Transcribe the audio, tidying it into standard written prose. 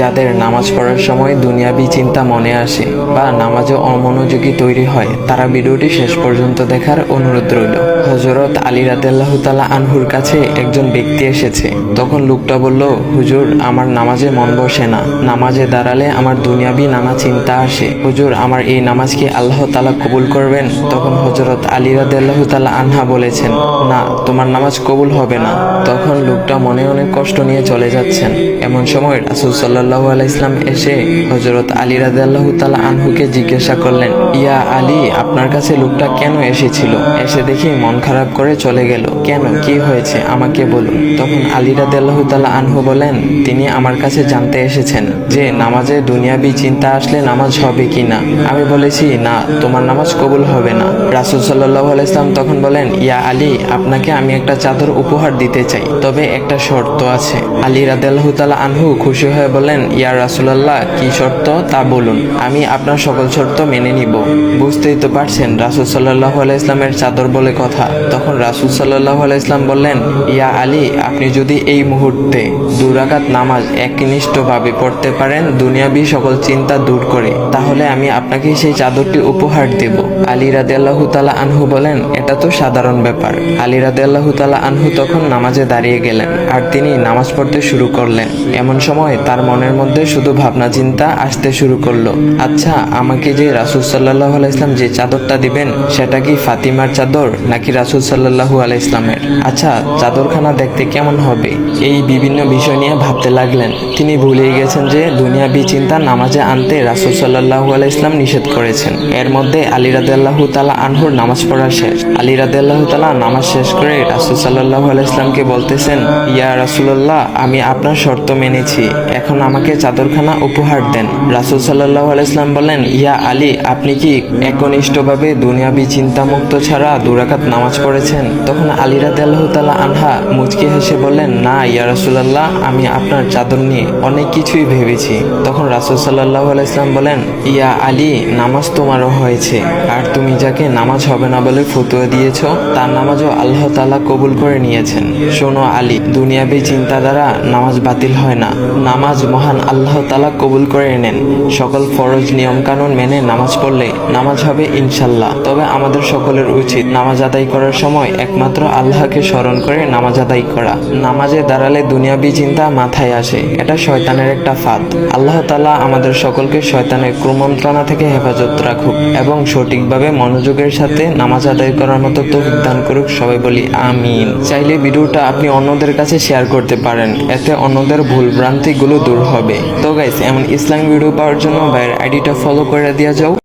যাদের নামাজ পড়ার সময় দুনিয়াবি চিন্তা মনে আসে বা নামাজে অমনোযোগী তৈরি হয়, তারা ভিডিওটি শেষ পর্যন্ত দেখার অনুরোধ রইল। হযরত আলী রাদিয়াল্লাহু তাআলা আনহুর কাছে একজন ব্যক্তি এসেছে। তখন লোকটা বলল, হুজুর, আমার নামাজে মন বসে না। নামাজে দাঁড়ালে আমার দুনিয়াবি নানা চিন্তা আসে। হুজুর, আমার এই নামাজ কি আল্লাহ তাআলা কবুল করবেন? তখন হযরত আলী রাদিয়াল্লাহু তাআলা আনহা বলেছেন, না, তোমার নামাজ কবুল হবে না। তখন লোকটা মনে অনেক কষ্ট নিয়ে চলে যাচ্ছেন। এমন সময় রাসূল সাল্লাল্লাহু আলাইহি ওয়াসাল্লাম এসে হযরত আলী রাদিয়াল্লাহু তাআলা আনহুকে জিজ্ঞাসা করলেন, ইয়া আলী, আপনার কাছে লোকটা কেন এসেছিল? এসে দেখি মন খারাপ করে চলে গেল। কেন, কি হয়েছে, আমাকে বলুন। তখন আলী রাদিয়াল্লাহু তাআলা আনহু বলেন, তিনি আমার কাছে জানতে এসেছেন যে নামাজে দুনিয়াবি চিন্তা আসলে নামাজ হবে কিনা। আমি বলেছি, না, তোমার নামাজ কবুল হবে না। রাসূল সাল্লাল্লাহু আলাইহি ওয়াসাল্লাম তখন বলেন, ইয়া আলী, আপনাকে আমি একটা চাদর উপহার দিতে চাই, তবে একটা শর্ত আছে। আলী রাদিয়াল্লাহু তাআলা আনহু খুশি হয়ে বলেন, ইয়া রাসূলুল্লাহ, কি শর্ত তা বলুন, আমি আপনার সকল শর্ত মেনে নিব। বুঝতেই তো পারছেন রাসূল সাল্লাল্লাহু আলাইহি ওয়াসাল্লামের চাদর বলে কথা। তখন রাসূল সাল্লাল্লাহু আলাইহি ওয়াসাল্লাম বললেন, ইয়া আলী, আপনি যদি এই মুহূর্তে 2 রাকাত নামাজ একনিষ্ঠভাবে পড়তে পারেন দুনিয়াবি সকল চিন্তা দূর করে, তাহলে আমি আপনাকে সেই চাদরটি উপহার দেব। আলী রাদিয়াল্লাহু তাআলা আনহু বলেন, এটা তো সাধারণ ব্যাপার। আলী রাদিয়াল্লাহু তাআলা আনহু তখন নামাজে দাঁড়িয়ে গেলেন আর তিনি নামাজ পড়তে শুরু করলেন। এমন সময় তার মনের মধ্যে শুধু ভাবনা চিন্তা আসতে শুরু করলো, আচ্ছা, আমাকে যে রাসূল সাল্লাল্লাহু আলাইহি ওয়াসাল্লাম যে চাদরটা দিবেন, সেটা কি ফাতিমার চাদর নাকি রাসূল সাল্লাল্লাহু আলাইহি ওয়াসাল্লামের? আচ্ছা, চাদরখানা দেখতে কেমন হবে? এই বিভিন্ন বিষয় নিয়ে ভাবতে লাগলেন। তিনি ভুলেই গেছেন যে দুনিয়াবি চিন্তা নামাজে আনতে রাসূল সাল্লাল্লাহু আলাইহি ওয়াসাল্লাম নিষেধ করেছেন। এর মধ্যে আলী রাদিয়াল্লাহু তাআলা আনহুর নামাজ পড়া শেষ। আলী রাদিয়াল্লাহু তাআলা নামাজ শেষ করে রাসূল সাল্লাল্লাহু আলাইহি ওয়াসাল্লামকে বলতেছেন, ইয়া রাসূলুল্লাহ, আমি আপনার শর্ত মেনেছি, এখন আমাকে চাদরখানা উপহার দেন। রাসূল সাল্লাল্লাহু আলাইহি ওয়াসাল্লাম বলেন, ইয়া আলী, আপনি কি একনিষ্ঠভাবে দুনিয়াবি চিন্তামুক্ত ছাড়া 2 রাকাত নামাজ পড়েছেন? তখন আলী রাদিয়াল্লাহু তাআলা আনহা মুচকি হেসে বললেন, না ইয়া রাসূলুল্লাহ, আমি আপনার চাদর নিয়ে অনেক কিছুই ভেবেছি। তখন রাসূল সাল্লাল্লাহু আলাইহি ওয়াসাল্লাম বলেন, ইয়া আলী, নামাজ তোমারও হয়েছে, আর তুমি যাকে নামাজ হবে না বলে ফতোয়া দিয়েছো, তার নামাজও আল্লাহ তাআলা কবুল করে নিয়েছেন। শোনো আলী, দুনিয়াবি চিন্তা দ্বারা নামাজ বাতিল হয় না, নামাজ মহান আল্লাহ তাআলা কবুল করে নেন। সকল ফরজ নিয়ম কানুন মেনে নামাজ পড়লে নামাজ হবে ইনশাল্লাহ। তবে আমাদের সকলের উচিত নামাজ আদায় করার সময় একমাত্র আল্লাহকে স্মরণ করে নামাজ আদায় করা। নামাজে দাঁড়ালে দুনিয়াবি চিন্তা মাথায় আসে, এটা শয়তানের একটা ফাঁদ। আল্লাহ তাআলা আমাদের সকলকে শয়তানের কুমন্ত্রণা থেকে হেফাজত রাখুক এবং সঠিকভাবে মনোযোগের সাথে নামাজ আদায় করার মতো তৌফিক দান করুক। সবাই বলি আমিন। চাইলে ভিডিওটা আপনি অন্যদের কাছে শেয়ার করতে পারেন, এতে অন্যদের ভুল ভ্রান্তিগুলো দূর হবে। তো গাইস, এমন ইসলামিক ভিডিও পাওয়ার জন্য ভাইয়ের আইডিটা ফলো করে দিয়ে যাও।